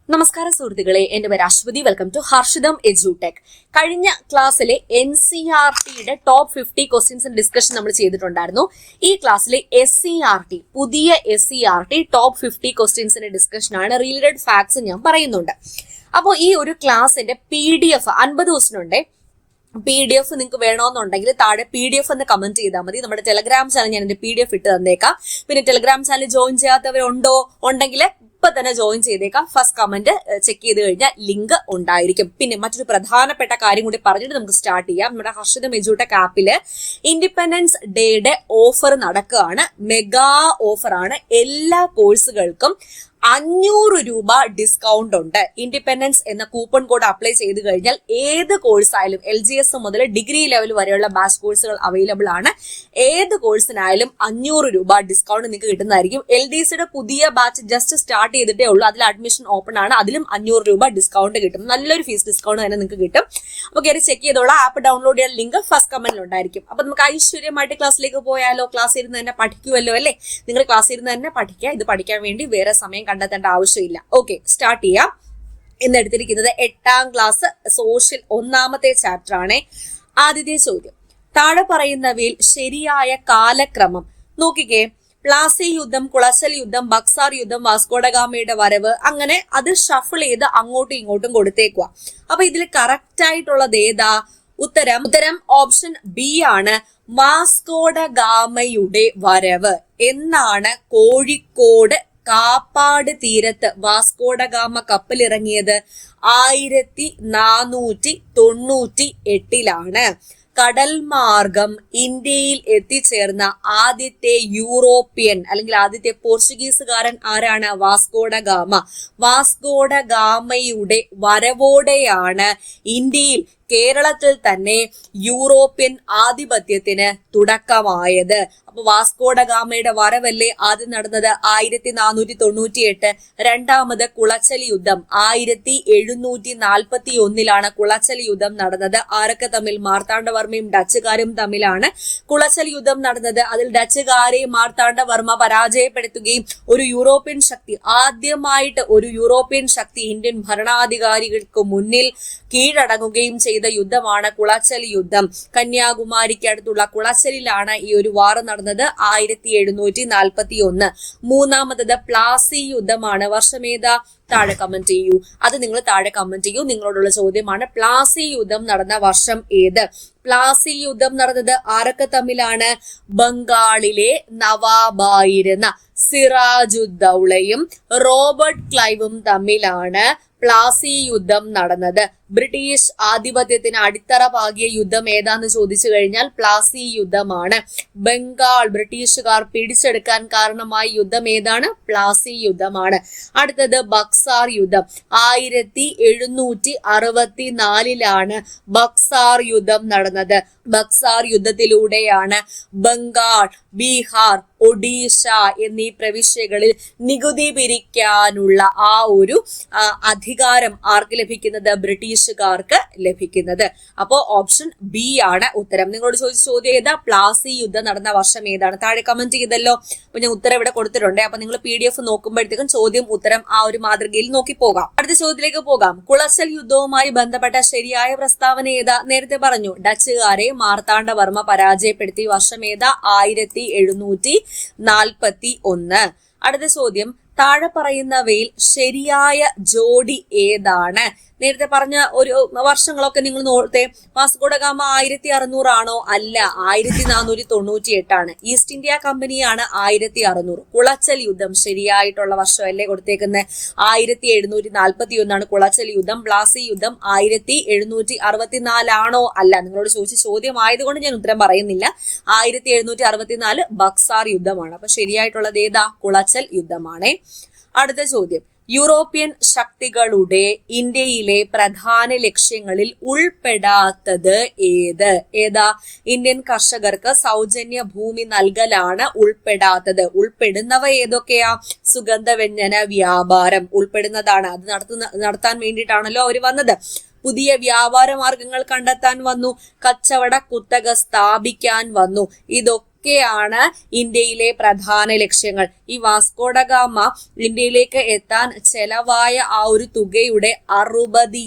നമസ്കാരം സുഹൃത്തുക്കളെ, എന്റെ പേര് Aswathi. Welcome to Harshitham edutech. കഴിഞ്ഞ ക്ലാസ്സിലെ NCERTയുടെ ടോപ്പ് 50 ക്വസ്റ്റ്യൻസിന്റെ ഡിസ്കഷൻ നമ്മൾ ചെയ്തിട്ടുണ്ടായിരുന്നു. ഈ ക്ലാസ്സിലെ SCERT പുതിയ SCERT ടോപ്പ് 50 ക്വസ്റ്റ്യൻസിന്റെ ഡിസ്കഷൻ ആണ്. റിലേറ്റഡ് ഫാക്ട്സ് ഞാൻ പറയുന്നുണ്ട്. അപ്പോൾ ഈ ഒരു ക്ലാസ്സിന്റെ PDF 50 ക്വസ്റ്റ്യൻ ഉണ്ട്. PDF നിങ്ങൾക്ക് വേണമെന്നുണ്ടെങ്കിൽ താഴെ PDF എന്ന് കമന്റ് ചെയ്താൽ മതി. നമ്മുടെ ടെലഗ്രാം ചാനൽ ഞാൻ എന്റെ PDF ഇട്ട് തന്നേക്കാം. പിന്നെ ടെലഗ്രാം ചാനൽ ജോയിൻ ചെയ്യാത്തവരുണ്ടോ ഉണ്ടെങ്കിൽ ഇപ്പൊ തന്നെ ജോയിൻ ചെയ്തേക്കാം. ഫസ്റ്റ് കമന്റ് ചെക്ക് ചെയ്ത് കഴിഞ്ഞാൽ ലിങ്ക് ഉണ്ടായിരിക്കും. പിന്നെ മറ്റൊരു പ്രധാനപ്പെട്ട കാര്യം കൂടി പറഞ്ഞിട്ട് നമുക്ക് സ്റ്റാർട്ട് ചെയ്യാം. നമ്മുടെ ഹർഷിതം എഡ്യൂടെക് ആപ്പില് ഇൻഡിപെൻഡൻസ് ഡേയുടെ ഓഫർ നടക്കുകയാണ്. മെഗാ ഓഫറാണ്. എല്ലാ കോഴ്സുകൾക്കും 500 രൂപ ഡിസ്കൗണ്ട് ഉണ്ട്. ഇൻഡിപെൻഡൻസ് എന്ന കൂപ്പൺ കോഡ് അപ്ലൈ ചെയ്ത് കഴിഞ്ഞാൽ ഏത് കോഴ്സായാലും LGS മുതൽ ഡിഗ്രി ലെവൽ വരെയുള്ള ബാച്ച് കോഴ്സുകൾ അവൈലബിൾ ആണ്. ഏത് കോഴ്സിനായാലും 500 രൂപ ഡിസ്കൗണ്ട് നിങ്ങൾക്ക് കിട്ടുന്നതായിരിക്കും. LDCയുടെ പുതിയ ബാച്ച് ജസ്റ്റ് സ്റ്റാർട്ട് ചെയ്തിട്ടേ ഉള്ളൂ. അതിൽ അഡ്മിഷൻ ഓപ്പൺ ആണ്. അതിലും 500 രൂപ ഡിസ്കൗണ്ട് കിട്ടും. നല്ലൊരു ഫീസ് ഡിസ്കൗണ്ട് തന്നെ നിങ്ങൾക്ക് കിട്ടും. അപ്പോൾ കയറി ചെക്ക് ചെയ്തോളാം. ആപ്പ് ഡൗൺലോഡ് ചെയ്യാൻ ലിങ്ക് ഫസ്റ്റ് കമന്റിൽ ഉണ്ടായിരിക്കും. അപ്പൊ നമുക്ക് ഐശ്വര്യമായിട്ട് ക്ലാസ്സിലേക്ക് പോയാലോ? ക്ലാസ് ഇരുന്ന് തന്നെ പഠിക്കുമല്ലോ അല്ലേ? നിങ്ങൾ ക്ലാസ് ഇരുന്ന് തന്നെ പഠിക്കുക. ഇത് പഠിക്കാൻ വേണ്ടി വേറെ സമയം കണ്ടെത്തേണ്ട ആവശ്യമില്ല. ഓക്കെ, സ്റ്റാർട്ട് ചെയ്യാം. ഇന്ന് എടുത്തിരിക്കുന്നത് 8ാം ക്ലാസ് സോഷ്യൽ 1ാമത്തെ ചാപ്റ്റർ ആണ്. ആദ്യത്തെ ചോദ്യം, താഴെ പറയുന്നവയിൽ ശരിയായ കാലക്രമം നോക്കിക്കേ. പ്ലാസി യുദ്ധം, കുളച്ചൽ യുദ്ധം, ബക്സാർ യുദ്ധം, വാസ്കോഡഗാമയുടെ വരവ്, അങ്ങനെ അത് ഷഫിൾ ചെയ്ത് അങ്ങോട്ടും ഇങ്ങോട്ടും കൊടുത്തേക്കുക. അപ്പൊ ഇതിൽ കറക്റ്റ് ആയിട്ടുള്ളത് ഏതാ? ഉത്തരം ഓപ്ഷൻ ബി ആണ്. വാസ്കോഡഗാമയുടെ വരവ് എന്നാണ് കോഴിക്കോട് കാപ്പാട് തീരത്ത് വാസ്കോഡഗാമ കപ്പലിറങ്ങിയത് 1498 കടൽ മാർഗം ഇന്ത്യയിൽ എത്തിച്ചേർന്ന ആദ്യത്തെ യൂറോപ്യൻ അല്ലെങ്കിൽ ആദ്യത്തെ പോർച്ചുഗീസുകാരൻ ആരാണ്? വാസ്കോഡഗാമ. വാസ്കോഡഗാമയുടെ വരവോടെയാണ് ഇന്ത്യയിൽ, കേരളത്തിൽ തന്നെ യൂറോപ്യൻ ആധിപത്യത്തിന് തുടക്കമായത്. അപ്പൊ വാസ്കോഡഗാമയുടെ വരവല്ലേ ആദ്യം നടന്നത്? 1498. രണ്ടാമത് കുളച്ചൽ യുദ്ധം 1741 കുളച്ചൽ യുദ്ധം നടന്നത്. ആരൊക്കെ തമ്മിൽ? മാർത്താണ്ഡവർമ്മയും ഡച്ചുകാരും തമ്മിലാണ് കുളച്ചൽ യുദ്ധം നടന്നത്. അതിൽ ഡച്ചുകാരെ മാർത്താണ്ഡവർമ്മ പരാജയപ്പെടുത്തുകയും ഒരു യൂറോപ്യൻ ശക്തി, ആദ്യമായിട്ട് ഒരു യൂറോപ്യൻ ശക്തി ഇന്ത്യൻ ഭരണാധികാരികൾക്ക് മുന്നിൽ കീഴടങ്ങുകയും ചെയ്ത യുദ്ധമാണ് കുളച്ചൽ യുദ്ധം. കന്യാകുമാരിക്ക് അടുത്തുള്ള കുളച്ചലിലാണ് ഈ ഒരു വാർ നടന്നത്. 1741. മൂന്നാമത്തത് പ്ലാസി യുദ്ധമാണ്. വർഷമേതാ? താഴെ കമന്റ് ചെയ്യൂ. അത് നിങ്ങൾ താഴെ കമന്റ് ചെയ്യൂ. നിങ്ങളോടുള്ള ചോദ്യമാണ്. പ്ലാസി യുദ്ധം നടന്ന വർഷം ഏത്? പ്ലാസി യുദ്ധം നടന്നത് ആരൊക്കെ തമ്മിലാണ്? ബംഗാളിലെ നവാബായിരുന്ന സിറാജുദ്ദൗളയും റോബർട്ട് ക്ലൈവും തമ്മിലാണ് പ്ലാസി യുദ്ധം നടന്നത്. ബ്രിട്ടീഷ് ആധിപത്യത്തിന് അടിത്തറ പാകിയ യുദ്ധം ഏതാന്ന് ചോദിച്ചു കഴിഞ്ഞാൽ പ്ലാസി യുദ്ധമാണ്. ബംഗാൾ ബ്രിട്ടീഷുകാർ പിടിച്ചെടുക്കാൻ കാരണമായ യുദ്ധം ഏതാണ്? പ്ലാസി യുദ്ധമാണ്. അടുത്തത് ബക്സാർ യുദ്ധം. 1764 ബക്സാർ യുദ്ധം നടന്നത്. ബക്സാർ യുദ്ധത്തിലൂടെയാണ് ബംഗാൾ, ബീഹാർ, ഒഡീഷ എന്നീ പ്രവിശ്യകളിൽ നികുതി പിരിക്കാനുള്ള ആ ഒരു അധികാരം ആർക്ക് ലഭിക്കുന്നത്? ബ്രിട്ടീഷുകാർക്ക് ലഭിക്കുന്നത്. അപ്പോ ഓപ്ഷൻ ബി ആണ് ഉത്തരം. നിങ്ങളോട് ചോദിച്ച ചോദ്യം ഏതാ? പ്ലാസി യുദ്ധം നടന്ന വർഷം ഏതാണ്? താഴെ കമന്റ് ചെയ്തല്ലോ. അപ്പൊ ഞാൻ ഉത്തരം ഇവിടെ കൊടുത്തിട്ടുണ്ട്. അപ്പൊ നിങ്ങൾ PDF നോക്കുമ്പോഴത്തേക്കും ചോദ്യം ഉത്തരം ആ ഒരു മാതൃകയിൽ നോക്കി പോകാം. അടുത്ത ചോദ്യത്തിലേക്ക് പോകാം. കുളച്ചൽ യുദ്ധവുമായി ബന്ധപ്പെട്ട ശരിയായ പ്രസ്താവന ഏതാ? നേരത്തെ പറഞ്ഞു, ഡച്ചുകാരെ മാർത്താണ്ഡവർമ്മ പരാജയപ്പെടുത്തി. വർഷം ഏതാ? 1741. അടുത്ത ചോദ്യം, താഴെ പറയുന്നവയിൽ ശരിയായ ജോഡി ഏതാണ്? നേരത്തെ പറഞ്ഞ ഒരു വർഷങ്ങളൊക്കെ നിങ്ങൾ നോർത്തെ. വാസ്കോഡഗാമ 1600 ആണോ? അല്ല, 1498. ഈസ്റ്റ് ഇന്ത്യ കമ്പനിയാണ് 1600. കുളച്ചൽ യുദ്ധം ശരിയായിട്ടുള്ള വർഷം അല്ലേ കൊടുത്തേക്കുന്നത്? 1741 കുളച്ചൽ യുദ്ധം. പ്ലാസി യുദ്ധം 1764 ആണോ? അല്ല. നിങ്ങളോട് ചോദിച്ച ചോദ്യം ആയതുകൊണ്ട് ഞാൻ ഉത്തരം പറയുന്നില്ല. 1764 ബക്സാർ യുദ്ധമാണ്. അപ്പൊ ശരിയായിട്ടുള്ളത് ഏതാ? കുളച്ചൽ യുദ്ധമാണ്. അടുത്ത ചോദ്യം, യൂറോപ്യൻ ശക്തികളുടെ ഇന്ത്യയിലെ പ്രധാന ലക്ഷ്യങ്ങളിൽ ഉൾപ്പെടാത്തത് ഏത്? ഏതാ? ഇന്ത്യൻ കർഷകർക്ക് സൗജന്യ ഭൂമി നൽകലാണ് ഉൾപ്പെടാത്തത്. ഉൾപ്പെടുന്നവ ഏതൊക്കെയാ? സുഗന്ധവ്യഞ്ജന വ്യാപാരം ഉൾപ്പെടുന്നതാണ്. അത് നടത്താൻ വേണ്ടിയിട്ടാണല്ലോ അവർ വന്നത്. പുതിയ വ്യാപാര മാർഗങ്ങൾ കണ്ടെത്താൻ വന്നു. കച്ചവട കുത്തക സ്ഥാപിക്കാൻ വന്നു. ഇതൊക്കെ ഏതൊക്കെയാണ് ഇന്ത്യയിലെ പ്രധാന ലക്ഷ്യങ്ങൾ? ഈ വാസ്കോഡഗാമ ഇന്ത്യയിലേക്ക് എത്താൻ ചെലവായ ആ ഒരു തുകയുടെ 60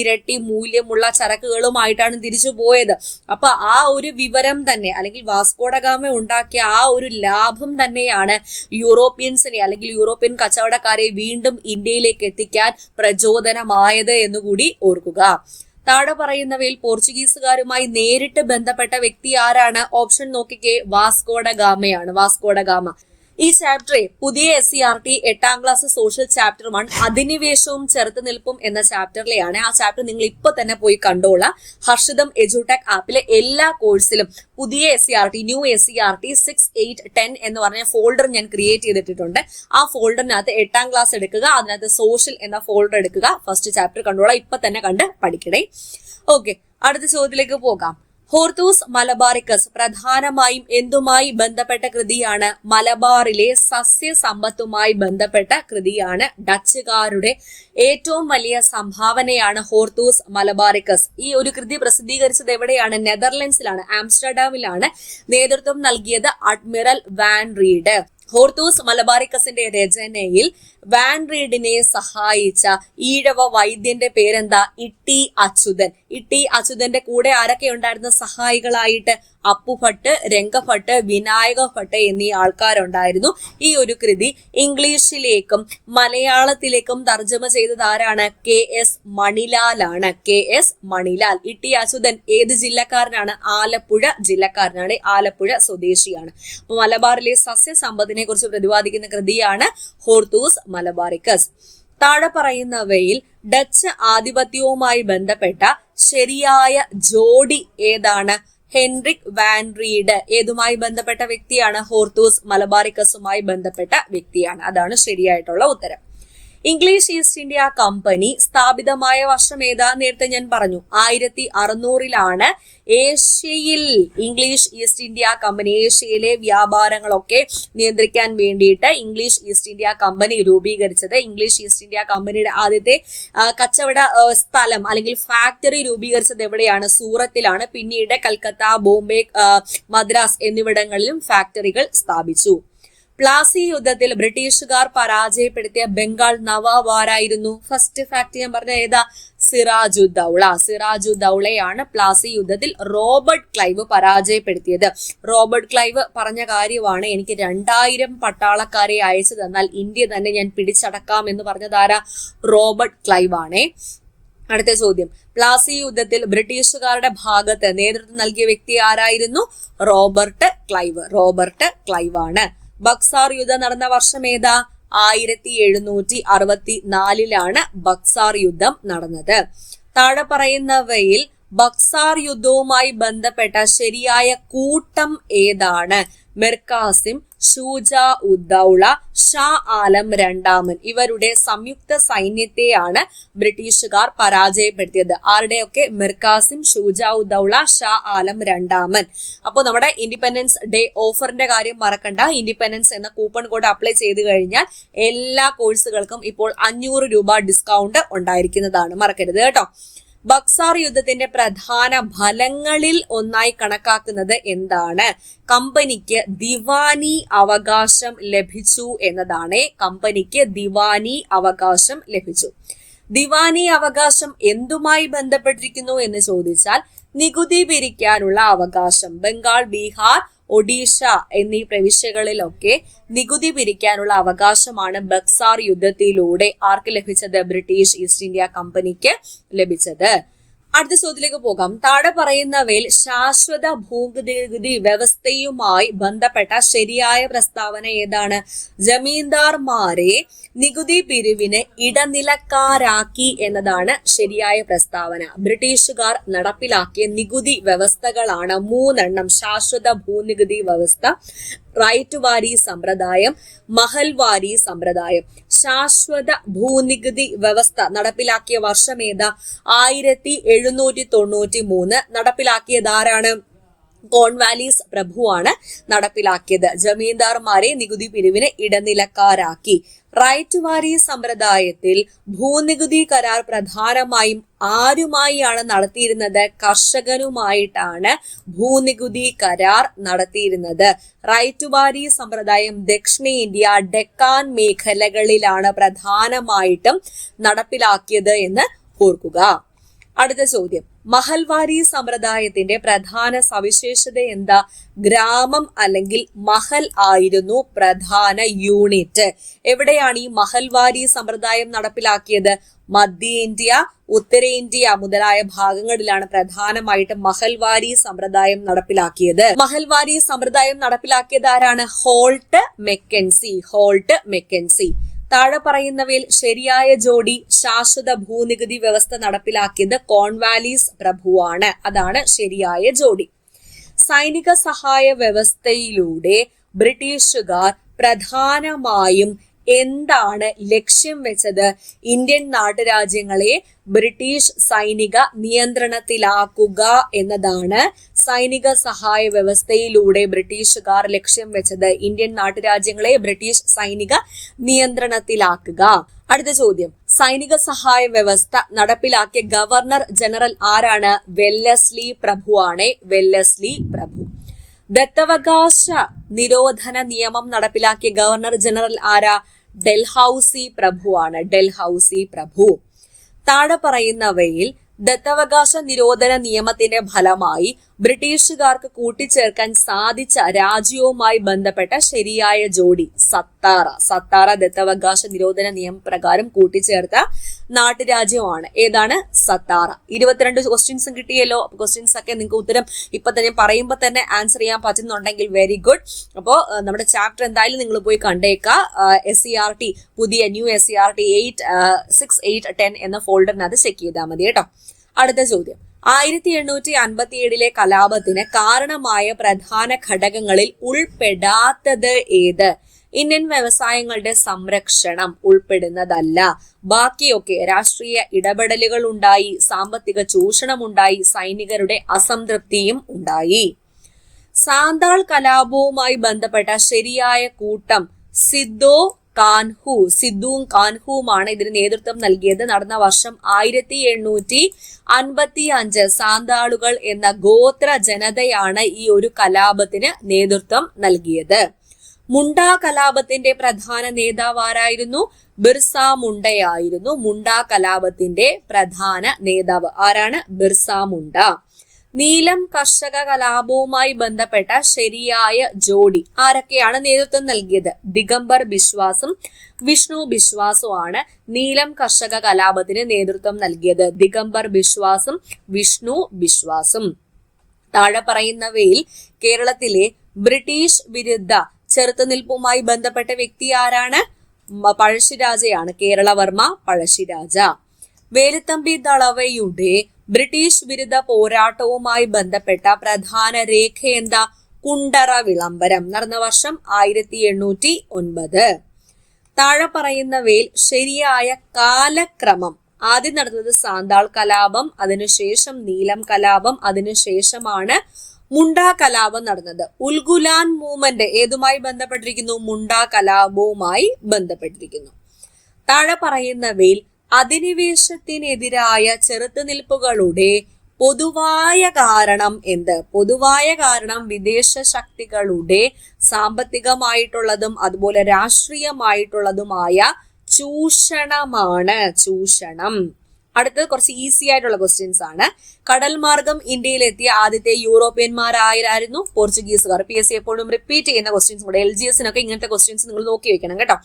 ഇരട്ടി മൂല്യമുള്ള ചരക്കുകളുമായിട്ടാണ് തിരിച്ചു പോയത്. അപ്പൊ ആ ഒരു വിവരം തന്നെ, അല്ലെങ്കിൽ വാസ്കോഡഗാമ ഉണ്ടാക്കിയ ആ ഒരു ലാഭം തന്നെയാണ് യൂറോപ്യൻസിനെ അല്ലെങ്കിൽ യൂറോപ്യൻ കച്ചവടക്കാരെ വീണ്ടും ഇന്ത്യയിലേക്ക് എത്തിക്കാൻ പ്രചോദനമായത് എന്നുകൂടി ഓർക്കുക. താഴെ പറയുന്നവയിൽ പോർച്ചുഗീസുകാരുമായി നേരിട്ട് ബന്ധപ്പെട്ട വ്യക്തി ആരാണ്? ഓപ്ഷൻ നോക്കിക്കേ, വാസ്കോഡഗാമയാണ്. വാസ്കോഡഗാമ. ഈ ചാപ്റ്ററെ പുതിയ SCERT 8ാം ക്ലാസ് സോഷ്യൽ ചാപ്റ്റർ 1 അധിനിവേശവും ചെറുത്തുനിൽപ്പും എന്ന ചാപ്റ്ററിലെയാണ്. ആ ചാപ്റ്റർ നിങ്ങൾ ഇപ്പൊ തന്നെ പോയി കണ്ടോളാം. ഹർഷിതം എഡ്യൂടെക് ആപ്പിലെ എല്ലാ കോഴ്സിലും പുതിയ SCERT, ന്യൂ SCERT 6, 8, 10 എന്ന് പറഞ്ഞ ഫോൾഡർ ഞാൻ ക്രിയേറ്റ് ചെയ്തിട്ടുണ്ട്. ആ ഫോൾഡറിനകത്ത് 8ാം ക്ലാസ് എടുക്കുക, അതിനകത്ത് സോഷ്യൽ എന്ന ഫോൾഡർ എടുക്കുക, ഫസ്റ്റ് ചാപ്റ്റർ കണ്ടോളാം. ഇപ്പൊ തന്നെ കണ്ട് പഠിക്കണേ. ഓക്കെ, അടുത്ത ചോദ്യത്തിലേക്ക് പോകാം. ഹോർത്തൂസ് മലബാറിക്കസ് പ്രധാനമായും എന്തുമായി ബന്ധപ്പെട്ട കൃതിയാണ്? മലബാറിലെ സസ്യസമ്പത്തുമായി ബന്ധപ്പെട്ട കൃതിയാണ്. ഡച്ചുകാരുടെ ഏറ്റവും വലിയ സംഭാവനയാണ് ഹോർത്തൂസ് മലബാറിക്കസ്. ഈ ഒരു കൃതി പ്രസിദ്ധീകരിച്ചത് എവിടെയാണ്? നെതർലൻഡ്സിലാണ്, ആംസ്റ്റർഡാമിലാണ്. നേതൃത്വം നൽകിയത് അഡ്മിറൽ വാൻ റീഡ്. ഹോർത്തൂസ് മലബാറിക്കസിന്റെ രചനയിൽ വാൻ റീഡിനെ സഹായിച്ച ഈഴവ വൈദ്യന്റെ പേരെന്താ? ഇട്ടി അച്യുതൻ. ഇട്ടി അച്യുതന്റെ കൂടെ ആരൊക്കെ ഉണ്ടായിരുന്ന സഹായികളായിട്ട്? അപ്പുഭട്ട്, രംഗഭട്ട്, വിനായക ഭട്ട് എന്നീ ആൾക്കാരുണ്ടായിരുന്നു. ഈ ഒരു കൃതി ഇംഗ്ലീഷിലേക്കും മലയാളത്തിലേക്കും തർജ്ജമ ചെയ്തത് ആരാണ്? KS മണിലാലാണ്. KS മണിലാൽ. ഇട്ടി അച്യുതൻ ഏത് ജില്ലക്കാരനാണ്? ആലപ്പുഴ ജില്ലക്കാരനാണ്, ആലപ്പുഴ സ്വദേശിയാണ്. അപ്പൊ മലബാറിലെ സസ്യസമ്പത്തിനെ കുറിച്ച് പ്രതിപാദിക്കുന്ന കൃതിയാണ് ഹോർത്തൂസ് മലബാറിക്കസ്. താഴെ പറയുന്നവയിൽ ഡച്ച് ആധിപത്യവുമായി ബന്ധപ്പെട്ട ശരിയായ ജോഡി ഏതാണ്? ഹെൻറിക് വാൻ റീഡ് ഏതുമായി ബന്ധപ്പെട്ട വ്യക്തിയാണ്? ഹോർത്തൂസ് മലബാറിക്കസുമായി ബന്ധപ്പെട്ട വ്യക്തിയാണ്. അതാണ് ശരിയായിട്ടുള്ള ഉത്തരം. ഇംഗ്ലീഷ് ഈസ്റ്റ് ഇന്ത്യ കമ്പനി സ്ഥാപിതമായ വർഷം ഏതാ? നേരത്തെ ഞാൻ പറഞ്ഞു, 1600 ഏഷ്യയിൽ ഇംഗ്ലീഷ് ഈസ്റ്റ് ഇന്ത്യ കമ്പനി, ഏഷ്യയിലെ വ്യാപാരങ്ങളൊക്കെ നിയന്ത്രിക്കാൻ വേണ്ടിയിട്ട് ഇംഗ്ലീഷ് ഈസ്റ്റ് ഇന്ത്യ കമ്പനി രൂപീകരിച്ചത്. ഇംഗ്ലീഷ് ഈസ്റ്റ് ഇന്ത്യ കമ്പനിയുടെ ആദ്യത്തെ കച്ചവട സ്ഥലം അല്ലെങ്കിൽ ഫാക്ടറി രൂപീകരിച്ചത് എവിടെയാണ്? സൂറത്തിലാണ്. പിന്നീട് കൽക്കത്ത, ബോംബെ, മദ്രാസ് എന്നിവിടങ്ങളിലും ഫാക്ടറികൾ സ്ഥാപിച്ചു. പ്ലാസി യുദ്ധത്തിൽ ബ്രിട്ടീഷുകാർ പരാജയപ്പെടുത്തിയ ബംഗാൾ നവാബ് ആരായിരുന്നു? ഫസ്റ്റ് ഫാക്ട് ഞാൻ പറഞ്ഞ ഏതാ? സിറാജുദ്ദൗള. സിറാജുദ്ദൗളയാണ് പ്ലാസി യുദ്ധത്തിൽ റോബർട്ട് ക്ലൈവ് പരാജയപ്പെടുത്തിയത്. റോബർട്ട് ക്ലൈവ് പറഞ്ഞ കാര്യമാണ്, എനിക്ക് 2000 പട്ടാളക്കാരെ അയച്ചു തന്നാൽ ഇന്ത്യ തന്നെ ഞാൻ പിടിച്ചടക്കാം എന്ന് പറഞ്ഞതാരാ? റോബർട്ട് ക്ലൈവ് ആണേ. അടുത്ത ചോദ്യം, പ്ലാസി യുദ്ധത്തിൽ ബ്രിട്ടീഷുകാരുടെ ഭാഗത്ത് നേതൃത്വം നൽകിയ വ്യക്തി ആരായിരുന്നു? Robert Clive. റോബർട്ട് ക്ലൈവ് ആണ്. ബക്സാർ യുദ്ധം നടന്ന വർഷം ഏതാ? 1764 ബക്സാർ യുദ്ധം നടന്നത്. താഴെ പറയുന്നവയിൽ ബക്സാർ യുദ്ധവുമായി ബന്ധപ്പെട്ട ശരിയായ കൂട്ടം ഏതാണ്? മിർകാസിം, ഷൂജാ ഉദ്ദൗള, ഷാ ആലം രണ്ടാമൻ ഇവരുടെ സംയുക്ത സൈന്യത്തെയാണ് ബ്രിട്ടീഷുകാർ പരാജയപ്പെടുത്തിയത്. ആരുടെയൊക്കെ? മിർകാസിം, ഷൂജാ ഉദ്ദൗള, ഷാ ആലം രണ്ടാമൻ. അപ്പോൾ നമ്മുടെ ഇൻഡിപെൻഡൻസ് ഡേ ഓഫറിന്റെ കാര്യം മറക്കണ്ട. ഇൻഡിപെൻഡൻസ് എന്ന കൂപ്പൺ കോഡ് അപ്ലൈ ചെയ്ത് കഴിഞ്ഞാൽ എല്ലാ കോഴ്സുകൾക്കും ഇപ്പോൾ 500 രൂപ ഡിസ്കൗണ്ട് ഉണ്ടായിരിക്കുന്നതാണ്, മറക്കരുത് കേട്ടോ. ബക്സാർ യുദ്ധത്തിന്റെ പ്രധാന ഫലങ്ങളിൽ ഒന്നായി കണക്കാക്കുന്നത് എന്താണ്? കമ്പനിക്ക് ദിവാനി അവകാശം ലഭിച്ചു എന്നതാണ്. കമ്പനിക്ക് ദിവാനി അവകാശം ലഭിച്ചു. ദിവാനി അവകാശം എന്തുമായി ബന്ധപ്പെട്ടിരിക്കുന്നു എന്ന് ചോദിച്ചാൽ നികുതി പിരിക്കാനുള്ള അവകാശം. ബംഗാൾ, ബീഹാർ, ഒഡീഷ എന്നീ പ്രവിശ്യകളിലൊക്കെ നികുതി പിരിക്കാനുള്ള അവകാശമാണ് ബക്സാർ യുദ്ധത്തിലൂടെ ആർക്ക് ലഭിച്ചത്? ബ്രിട്ടീഷ് ഈസ്റ്റ് ഇന്ത്യ കമ്പനിക്ക് ലഭിച്ചത്. അടുത്ത ചോദ്യത്തിലേക്ക് പോകാം. താഴെ പറയുന്നവയിൽ ശാശ്വത ഭൂനികുതി വ്യവസ്ഥയുമായി ബന്ധപ്പെട്ട ശരിയായ പ്രസ്താവന ഏതാണ്? ജമീന്ദാർമാരെ നികുതി പിരിവിന് ഇടനിലക്കാരാക്കി എന്നതാണ് ശരിയായ പ്രസ്താവന. ബ്രിട്ടീഷുകാർ നടപ്പിലാക്കിയ നികുതി വ്യവസ്ഥകളാണ് 3 ശാശ്വത ഭൂനികുതി വ്യവസ്ഥ, റൈറ്റ് വാരി സമ്പ്രദായം, മഹൽവാരി സമ്പ്രദായം. ശാശ്വത ഭൂനികുതി വ്യവസ്ഥ നടപ്പിലാക്കിയ വർഷം ഏതാ? 1793. നടപ്പിലാക്കിയത് ആരാണ്? കോൺവാലീസ് പ്രഭുവാണ് നടപ്പിലാക്കിയത്. ജമീന്ദാർമാരെ നികുതി പിരിവിന് ഇടനിലക്കാരാക്കി. റൈറ്റ് വാരി സമ്പ്രദായത്തിൽ ഭൂനികുതി കരാർ പ്രധാനമായും ആരുമായാണ് നടത്തിയിരുന്നത്? കർഷകനുമായിട്ടാണ് ഭൂനികുതി കരാർ നടത്തിയിരുന്നത്. റൈറ്റ് വാരി സമ്പ്രദായം ദക്ഷിണേന്ത്യ, ഡെക്കാൻ മേഖലകളിലാണ് പ്രധാനമായിട്ടും നടപ്പിലാക്കിയത് എന്ന് ഓർക്കുക. അടുത്ത ചോദ്യം, മഹൽവാരി സമ്പ്രദായത്തിന്റെ പ്രധാന സവിശേഷത എന്താ? ഗ്രാമം അല്ലെങ്കിൽ മഹൽ ആയിരുന്നു പ്രധാന യൂണിറ്റ്. എവിടെയാണ് ഈ മഹൽവാരി സമ്പ്രദായം നടപ്പിലാക്കിയത്? മധ്യേന്ത്യ, ഉത്തരേന്ത്യ മുതലായ ഭാഗങ്ങളിലാണ് പ്രധാനമായിട്ടും മഹൽവാരി സമ്പ്രദായം നടപ്പിലാക്കിയത്. മഹൽവാരി സമ്പ്രദായം നടപ്പിലാക്കിയത് ആരാണ്? Holt Mackenzie. താഴെ പറയുന്നവയിൽ ശരിയായ ജോഡി. ശാശ്വത ഭൂനികുതി വ്യവസ്ഥ നടപ്പിലാക്കിയത് കോൺവാലീസ് പ്രഭുവാണ്. അതാണ് ശരിയായ ജോഡി. സൈനിക സഹായ വ്യവസ്ഥയിലൂടെ ബ്രിട്ടീഷുകാർ പ്രധാനമായും എന്താണ് ലക്ഷ്യം വെച്ചത്? ഇന്ത്യൻ നാട്ടുരാജ്യങ്ങളെ ബ്രിട്ടീഷ് സൈനിക നിയന്ത്രണത്തിലാക്കുക എന്നതാണ് സൈനിക സഹായ വ്യവസ്ഥയിലൂടെ ബ്രിട്ടീഷുകാർ ലക്ഷ്യം വെച്ചത്. ഇന്ത്യൻ നാട്ടുരാജ്യങ്ങളെ ബ്രിട്ടീഷ് സൈനിക നിയന്ത്രണത്തിലാക്കുക. അടുത്ത ചോദ്യം, സൈനിക സഹായ വ്യവസ്ഥ നടപ്പിലാക്കിയ ഗവർണർ ജനറൽ ആരാണ്? വെല്ലസ്ലി പ്രഭുവാണ്. ദത്തവകാശ നിരോധന നിയമം നടപ്പിലാക്കിയ ഗവർണർ ജനറൽ ആരാ? ഡൽഹൌസി പ്രഭു. താഴെ പറയുന്നവയിൽ ദത്തവകാശ നിരോധന നിയമത്തിന്റെ ഫലമായി ബ്രിട്ടീഷുകാർക്ക് കൂട്ടിച്ചേർക്കാൻ സാധിച്ച രാജ്യവുമായി ബന്ധപ്പെട്ട ശരിയായ ജോഡി. സത്താറ ദത്തവകാശ നിരോധന നിയമപ്രകാരം കൂട്ടിച്ചേർത്ത നാട്ടുരാജ്യമാണ്. ഏതാണ്? സത്താറ. 22 ക്വസ്റ്റ്യൻസും കിട്ടിയല്ലോ. ക്വസ്റ്റ്യൻസ് ഒക്കെ നിങ്ങൾക്ക് ഉത്തരം ഇപ്പൊ തന്നെ പറയുമ്പോൾ തന്നെ ആൻസർ ചെയ്യാൻ പറ്റുന്നുണ്ടെങ്കിൽ വെരി ഗുഡ്. അപ്പോൾ നമ്മുടെ ചാപ്റ്റർ എന്തായാലും നിങ്ങൾ പോയി കണ്ടേക്കുക. SCERT പുതിയ ന്യൂ SCERT 8, 6, 8, 10 എന്ന ഫോൾഡറിനകത്ത് ചെക്ക് ചെയ്താൽ മതി കേട്ടോ. അടുത്ത ചോദ്യം, 1857 കലാപത്തിന് കാരണമായ പ്രധാന ഘടകങ്ങളിൽ ഉൾപ്പെടാത്തത് ഏത്? ഇന്ത്യൻ വ്യവസായങ്ങളുടെ സംരക്ഷണം ഉൾപ്പെടുന്നതല്ല. ബാക്കിയൊക്കെ രാഷ്ട്രീയ ഇടപെടലുകൾ ഉണ്ടായി, സാമ്പത്തിക ചൂഷണം ഉണ്ടായി, സൈനികരുടെ അസംതൃപ്തിയും ഉണ്ടായി. സാന്താൾ കലാപവുമായി ബന്ധപ്പെട്ട ശരിയായ കൂട്ടം സിദ്ദും കാൻഹുവുമാണ് ഇതിന് നേതൃത്വം നൽകിയത്. നടന്ന വർഷം 1855. സാന്താളുകൾ എന്ന ഗോത്ര ജനതയാണ് ഈ ഒരു കലാപത്തിന് നേതൃത്വം നൽകിയത്. മുണ്ട കലാപത്തിന്റെ പ്രധാന നേതാവ് ആരായിരുന്നു? ബിർസ മുണ്ടയായിരുന്നു. മുണ്ട കലാപത്തിന്റെ പ്രധാന നേതാവ് ആരാണ്? ബിർസ മുണ്ട. നീലം കർഷക കലാപവുമായി ബന്ധപ്പെട്ട ശരിയായ ജോഡി. ആരൊക്കെയാണ് നേതൃത്വം നൽകിയത്? ദിഗംബർ ബിശ്വാസും വിഷ്ണു ബിശ്വാസുമാണ് നീലം കർഷക കലാപത്തിന് നേതൃത്വം നൽകിയത്. ദിഗംബർ ബിശ്വാസും വിഷ്ണു ബിശ്വാസും. താഴെ പറയുന്നവയിൽ കേരളത്തിലെ ബ്രിട്ടീഷ് വിരുദ്ധ ചെറുത്തുനിൽപ്പുമായി ബന്ധപ്പെട്ട വ്യക്തി ആരാണ്? പഴശ്ശിരാജയാണ്. കേരളവർമ്മ പഴശ്ശിരാജ. വേലുത്തമ്പി ദളവയുടെ ബ്രിട്ടീഷ് വിരുദ്ധ പോരാട്ടവുമായി ബന്ധപ്പെട്ട പ്രധാന രേഖ എന്താ? കുണ്ടറ വിളംബരം. നടന്ന വർഷം 1809. താഴെ പറയുന്നവയിൽ ശരിയായ കാലക്രമം. ആദ്യം നടന്നത് സാന്താൾ കലാപം, അതിനുശേഷം നീലം കലാപം, അതിനുശേഷമാണ് മുണ്ട കലാപം നടന്നത്. ഉൽഗുലാൻ മൂവ്മെന്റ് ഏതുമായി ബന്ധപ്പെട്ടിരിക്കുന്നു? മുണ്ട കലാപവുമായി ബന്ധപ്പെട്ടിരിക്കുന്നു. താഴെ പറയുന്നവയിൽ അധിനിവേശത്തിനെതിരായ ചെറുത്തുനിൽപ്പുകളുടെ പൊതുവായ കാരണം എന്ത്? പൊതുവായ കാരണം വിദേശ ശക്തികളുടെ സാമ്പത്തികമായിട്ടുള്ളതും അതുപോലെ രാഷ്ട്രീയമായിട്ടുള്ളതുമായ ചൂഷണമാണ്. അടുത്തത് കുറച്ച് ഈസി ആയിട്ടുള്ള ക്വസ്റ്റ്യൻസ് ആണ്. കടൽ മാർഗം ഇന്ത്യയിലെത്തിയ ആദ്യത്തെ യൂറോപ്യന്മാരായിരുന്നു പോർച്ചുഗീസുകാർ. PSC എപ്പോഴും റിപ്പീറ്റ് ചെയ്യുന്ന ക്വസ്റ്റ്യൻസ് കൂടെ. LGSനൊക്കെ ഇങ്ങനത്തെ ക്വസ്റ്റ്യൻസ് നിങ്ങൾ നോക്കി വെക്കണം കേട്ടോ.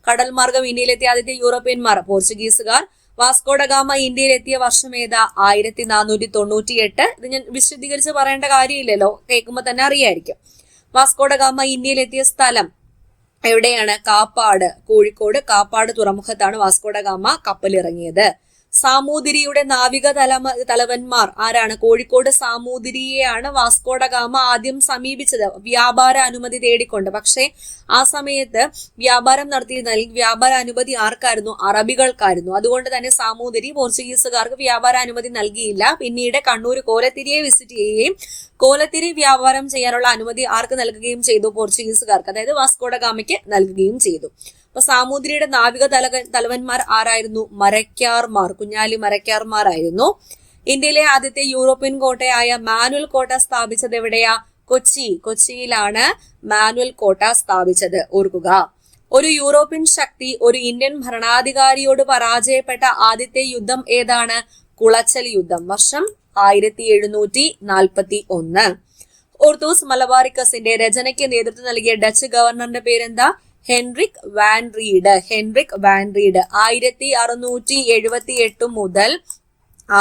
കടൽ മാർഗം ഇന്ത്യയിലെത്തിയ ആദ്യത്തെ യൂറോപ്യന്മാർ പോർച്ചുഗീസുകാർ. വാസ്കോഡഗാമ ഇന്ത്യയിലെത്തിയ വർഷം ഏതാ? 1498. ഇത് ഞാൻ വിശദീകരിച്ച് പറയേണ്ട കാര്യമില്ലല്ലോ, കേൾക്കുമ്പോൾ തന്നെ അറിയായിരിക്കും. വാസ്കോഡഗാമ ഇന്ത്യയിലെത്തിയ സ്ഥലം എവിടെയാണ്? കാപ്പാട്, കോഴിക്കോട് കാപ്പാട് തുറമുഖത്താണ് വാസ്കോഡഗാമ കപ്പലിറങ്ങിയത്. സാമൂതിരിയുടെ നാവിക തലവന്മാർ ആരാണ്? കോഴിക്കോട് സാമൂതിരിയെയാണ് വാസ്കോഡ ഗാമ ആദ്യം സമീപിച്ചത് വ്യാപാര അനുമതി തേടിക്കൊണ്ട്. പക്ഷേ ആ സമയത്ത് വ്യാപാരം നടത്തിയിരുന്ന വ്യാപാര അനുമതി ആർക്കായിരുന്നു? അറബികൾക്കായിരുന്നു. അതുകൊണ്ട് തന്നെ സാമൂതിരി പോർച്ചുഗീസുകാർക്ക് വ്യാപാര അനുമതി നൽകിയില്ല. പിന്നീട് കണ്ണൂർ കോലത്തിരിയെ വിസിറ്റ് ചെയ്യുകയും കോലത്തിരി വ്യാപാരം ചെയ്യാനുള്ള അനുമതി ആർക്ക് നൽകുകയും ചെയ്തു? പോർച്ചുഗീസുകാർക്ക്, അതായത് വാസ്കോഡ ഗാമയ്ക്ക് നൽകുകയും ചെയ്തു. അപ്പൊ സാമൂതിരിയുടെ നാവിക തലവന്മാർ ആരായിരുന്നു? മരക്കാർമാർ, കുഞ്ഞാലി മരക്കാർമാരായിരുന്നു. ഇന്ത്യയിലെ ആദ്യത്തെ യൂറോപ്യൻ കോട്ടയായ മാനുവൽ കോട്ട സ്ഥാപിച്ചത് എവിടെയാ? കൊച്ചിയിലാണ് മാനുവൽ കോട്ട സ്ഥാപിച്ചത്. ഓർക്കുക, ഒരു യൂറോപ്യൻ ശക്തി ഒരു ഇന്ത്യൻ ഭരണാധികാരിയോട് പരാജയപ്പെട്ട ആദ്യത്തെ യുദ്ധം ഏതാണ്? കുളച്ചൽ യുദ്ധം. വർഷം 1741. ഓർത്തൂസ് മലബാറിക്കസിന്റെ രചനയ്ക്ക് നേതൃത്വം നൽകിയ ഡച്ച് ഗവർണറിന്റെ പേരെന്താ? Henrique van read. 1678 മുതൽ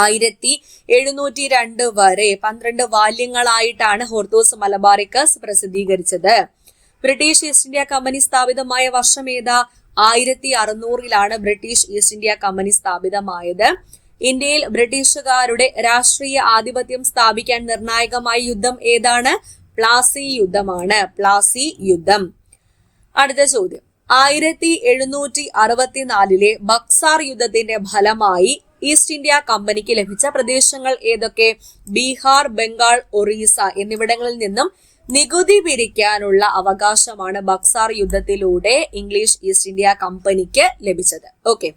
1702 വരെ 12 വാല്യങ്ങളായിട്ടാണ് ഹോർത്തൂസ് മലബാറിക്കസ് പ്രസിദ്ധീകരിച്ചത്. ബ്രിട്ടീഷ് ഈസ്റ്റ് ഇന്ത്യ കമ്പനി സ്ഥാപിതമായ വർഷം ഏതാ? 1600 ബ്രിട്ടീഷ് ഈസ്റ്റ് ഇന്ത്യ കമ്പനി സ്ഥാപിതമായത്. ഇന്ത്യയിൽ ബ്രിട്ടീഷുകാരുടെ രാഷ്ട്രീയ ആധിപത്യം സ്ഥാപിക്കാൻ നിർണായകമായ യുദ്ധം ഏതാണ്? പ്ലാസി യുദ്ധമാണ്. പ്ലാസി യുദ്ധം. അടുത്ത ചോദ്യം, 1764 ബക്സാർ യുദ്ധത്തിന്റെ ഫലമായി ഈസ്റ്റ് ഇന്ത്യ കമ്പനിക്ക് ലഭിച്ച പ്രദേശങ്ങൾ ഏതൊക്കെ? ബീഹാർ, ബംഗാൾ, ഒറീസ എന്നിവിടങ്ങളിൽ നിന്നും നികുതി പിരിക്കാനുള്ള അവകാശമാണ് ബക്സാർ യുദ്ധത്തിലൂടെ ഇംഗ്ലീഷ് ഈസ്റ്റ് ഇന്ത്യ കമ്പനിക്ക് ലഭിച്ചത്. ഓക്കെ.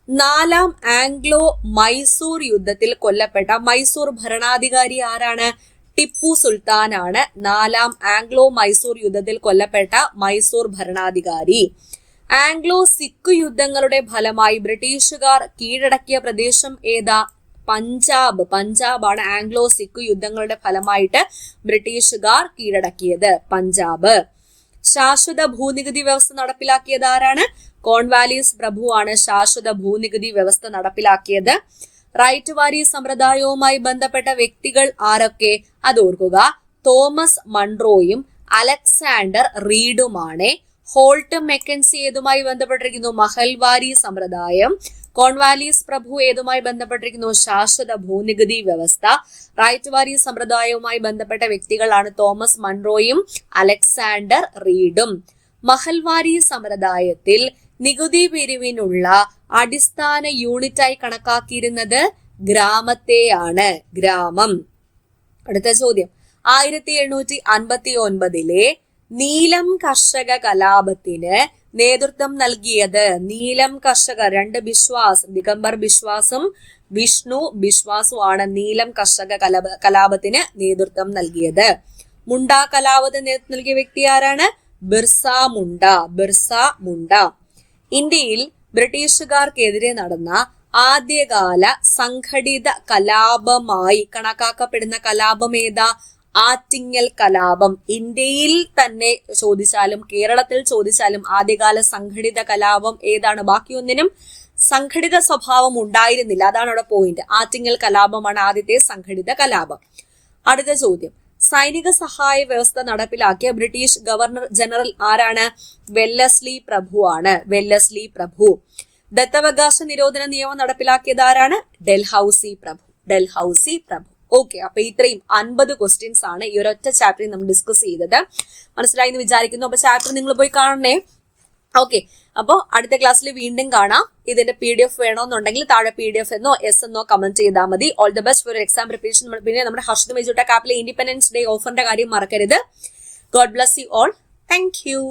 4ാം ആംഗ്ലോ മൈസൂർ യുദ്ധത്തിൽ കൊല്ലപ്പെട്ട മൈസൂർ ഭരണാധികാരി ആരാണ്? ടിപ്പു സുൽത്താനാണ് 4ാം ആംഗ്ലോ മൈസൂർ യുദ്ധത്തിൽ കൊല്ലപ്പെട്ട മൈസൂർ ഭരണാധികാരി. ആംഗ്ലോ സിഖ് യുദ്ധങ്ങളുടെ ഫലമായി ബ്രിട്ടീഷുകാർ കീഴടക്കിയ പ്രദേശം ഏതാ? പഞ്ചാബാണ് ആംഗ്ലോ സിഖ് യുദ്ധങ്ങളുടെ ഫലമായിട്ട് ബ്രിട്ടീഷുകാർ കീഴടക്കിയത്. പഞ്ചാബ്. ശാശ്വത ഭൂനികുതി വ്യവസ്ഥ നടപ്പിലാക്കിയത് ആരാണ്? കോൺവാലീസ് പ്രഭുവാണ് ശാശ്വത ഭൂനികുതി വ്യവസ്ഥ നടപ്പിലാക്കിയത്. റൈറ്റ് വാരി സമ്പ്രദായവുമായി ബന്ധപ്പെട്ട വ്യക്തികൾ ആരൊക്കെ? അതോർക്കുക, തോമസ് മൺട്രോയും അലക്സാണ്ടർ റീഡുമാണ്. ഹോൾട്ട് മെക്കൻസി ഏതുമായി ബന്ധപ്പെട്ടിരിക്കുന്നു? മഹൽവാരി സമ്പ്രദായം. കോൺവാലീസ് പ്രഭു ഏതുമായി ബന്ധപ്പെട്ടിരിക്കുന്നു? ശാശ്വത ഭൂനികുതി വ്യവസ്ഥ. റൈറ്റ് വാരി സമ്പ്രദായവുമായി ബന്ധപ്പെട്ട വ്യക്തികളാണ് തോമസ് മൺട്രോയും അലക്സാണ്ടർ റീഡും. മഹൽവാരി സമ്പ്രദായത്തിൽ നികുതി പിരിവിനുള്ള അടിസ്ഥാന യൂണിറ്റായി കണക്കാക്കിയിരുന്നത് ഗ്രാമത്തെയാണ്. ഗ്രാമം. അടുത്ത ചോദ്യം, 1759 നീലം കർഷക കലാപത്തിന് നേതൃത്വം നൽകിയത്? നീലം കർഷകർ, 2 ബിശ്വാസ്, ദിഗംബർ ബിശ്വാസും വിഷ്ണു ബിശ്വാസുമാണ് നീലം കർഷക കലാപത്തിന് നേതൃത്വം നൽകിയത്. മുണ്ട കലാപത്തിന് നേതൃത്വം നൽകിയ വ്യക്തി ആരാണ്? ബിർസ മുണ്ട. ഇന്ത്യയിൽ ബ്രിട്ടീഷുകാർക്കെതിരെ നടന്ന ആദ്യകാല സംഘടിത കലാപമായി കണക്കാക്കപ്പെടുന്ന കലാപം ഏതാ? ആറ്റിങ്ങൽ കലാപം. ഇന്ത്യയിൽ തന്നെ ചോദിച്ചാലും കേരളത്തിൽ ചോദിച്ചാലും ആദ്യകാല സംഘടിത കലാപം ഏതാണ്? ബാക്കിയൊന്നിനും സംഘടിത സ്വഭാവം ഉണ്ടായിരുന്നില്ല. അതാണ് അവിടെ പോയിന്റ്. ആറ്റിങ്ങൽ കലാപമാണ് ആദ്യത്തെ സംഘടിത കലാപം. അടുത്ത ചോദ്യം, സൈനിക സഹായ വ്യവസ്ഥ നടപ്പിലാക്കിയ ബ്രിട്ടീഷ് ഗവർണർ ജനറൽ ആരാണ്? വെല്ലസ്ലി പ്രഭുവാണ്. വെല്ലസ്ലി പ്രഭു. ദത്തവകാശ നിരോധന നിയമം നടപ്പിലാക്കിയത് ആരാണ്? ഡൽഹൌസി പ്രഭു. ഓക്കെ, അപ്പൊ ഇത്രയും 50 ക്വസ്റ്റ്യൻസ് ആണ് ഈ ഒരൊറ്റ ചാപ്റ്ററിൽ നമ്മൾ ഡിസ്കസ് ചെയ്തത്. മനസ്സിലായി എന്ന് വിചാരിക്കുന്നു. അപ്പൊ ചാപ്റ്റർ നിങ്ങൾ പോയി കാണണേ. ഓക്കെ, അപ്പോൾ അടുത്ത ക്ലാസ്സിൽ വീണ്ടും കാണാം. ഇതിന്റെ PDF വേണമെന്നുണ്ടെങ്കിൽ താഴെ PDF എന്നോ എസ് എന്നോ കമന്റ് ചെയ്താൽ മതി. All the best for exam preparation. പിന്നെ നമ്മുടെ ഹർഷിദം എജ്യൂടെക് ആപ്പിലെ ഇൻഡിപെൻഡൻസ് ഡേ ഓഫറിന്റെ കാര്യം മറക്കരുത്. God bless you all. Thank you.